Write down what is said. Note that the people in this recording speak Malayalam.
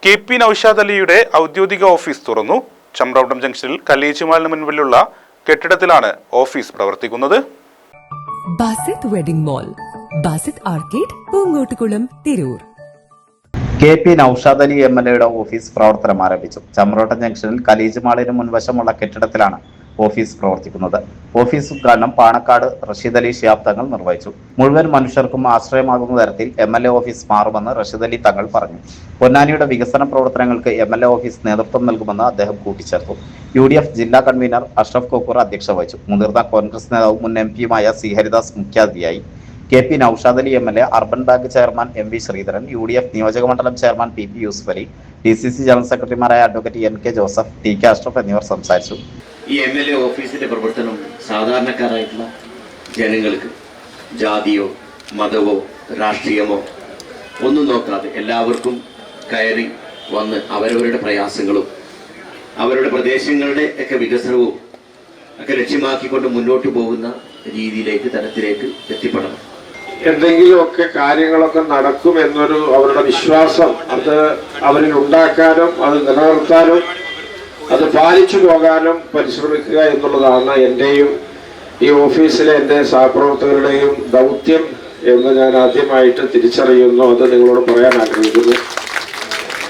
KP നൌഷാദ് അലിയുടെ ഔദ്യോഗിക ഓഫീസ് തുറന്നു. ചമ്രവട്ടം ജംഗ്ഷനിൽ കല്ലേച്ചുമാലിന് മുൻപിലുള്ള കെട്ടിടത്തിലാണ് ഓഫീസ് പ്രവർത്തിക്കുന്നത്. Basith wedding mall, Basith arcade, Poongottukulam, Tirur. KP Noushad Ali MLAയുടെ ഓഫീസ് പ്രവർത്തനം ആരംഭിച്ചു. ചമ്രവട്ടം ജംഗ്ഷനിൽ കലീജുമാളിന് മുൻവശമുള്ള കെട്ടിടത്തിലാണ് ഓഫീസ് പ്രവർത്തിക്കുന്നത്. ഓഫീസ് ഉദ്ഘാടനം പാണക്കാട് റഷീദ് അലി ശിഹാബ് തങ്ങൾ നിർവഹിച്ചു. മുഴുവൻ മനുഷ്യർക്കും ആശ്രയമാകുന്ന തരത്തിൽ MLA ഓഫീസ് മാറുമെന്ന് റഷീദ് അലി തങ്ങൾ പറഞ്ഞു. പൊന്നാനിയുടെ വികസന പ്രവർത്തനങ്ങൾക്ക് MLA ഓഫീസ് നേതൃത്വം നൽകുമെന്ന് അദ്ദേഹം കൂട്ടിച്ചേർത്തു. UDF ജില്ലാ കൺവീനർ അഷ്റഫ് കോക്കൂർ അധ്യക്ഷത വഹിച്ചു. മുതിർന്ന കോൺഗ്രസ് നേതാവും മുൻ MPയുമായ C ഹരിദാസ് മുഖ്യാതിഥിയായി. KP Noushad Ali MLA, urban bank chairman MV Sreedharan, UDF നിയോജകമണ്ഡലം chairman PP Yusuf Ali, DCC general സെക്രട്ടറിമാരായ advocate NK Joseph, TK Ashraf എന്നിവർ സംസാരിച്ചു. ഈ MLA ഓഫീസിന്റെ പ്രവർത്തനം സാധാരണക്കാരായിട്ടുള്ള ജനങ്ങൾക്ക് ജാതിയോ മതമോ രാഷ്ട്രീയമോ ഒന്നും നോക്കാതെ എല്ലാവർക്കും കയറി വന്ന് അവരവരുടെ പ്രയാസങ്ങളും അവരുടെ പ്രദേശങ്ങളുടെ ഒക്കെ വികസനവും ഒക്കെ ലക്ഷ്യമാക്കിക്കൊണ്ട് മുന്നോട്ട് പോകുന്ന രീതിയിലേക്ക് തലത്തിലേക്ക് എത്തിപ്പെടണം. എന്തെങ്കിലുമൊക്കെ കാര്യങ്ങളൊക്കെ നടക്കും എന്നൊരു അവരുടെ വിശ്വാസം അത് അവരിൽ ഉണ്ടാക്കാനും അത് നിലനിർത്താനും അത് പാലിച്ചു പോകാനും പരിശ്രമിക്കുക എന്നുള്ളതാണ് എൻ്റെയും ഈ ഓഫീസിലെ എൻ്റെ സഹപ്രവർത്തകരുടെയും ദൗത്യം എന്ന് ഞാൻ ആദ്യമായിട്ട് തിരിച്ചറിയുന്നു. അത് നിങ്ങളോട് പറയാൻ ആഗ്രഹിക്കുന്നു.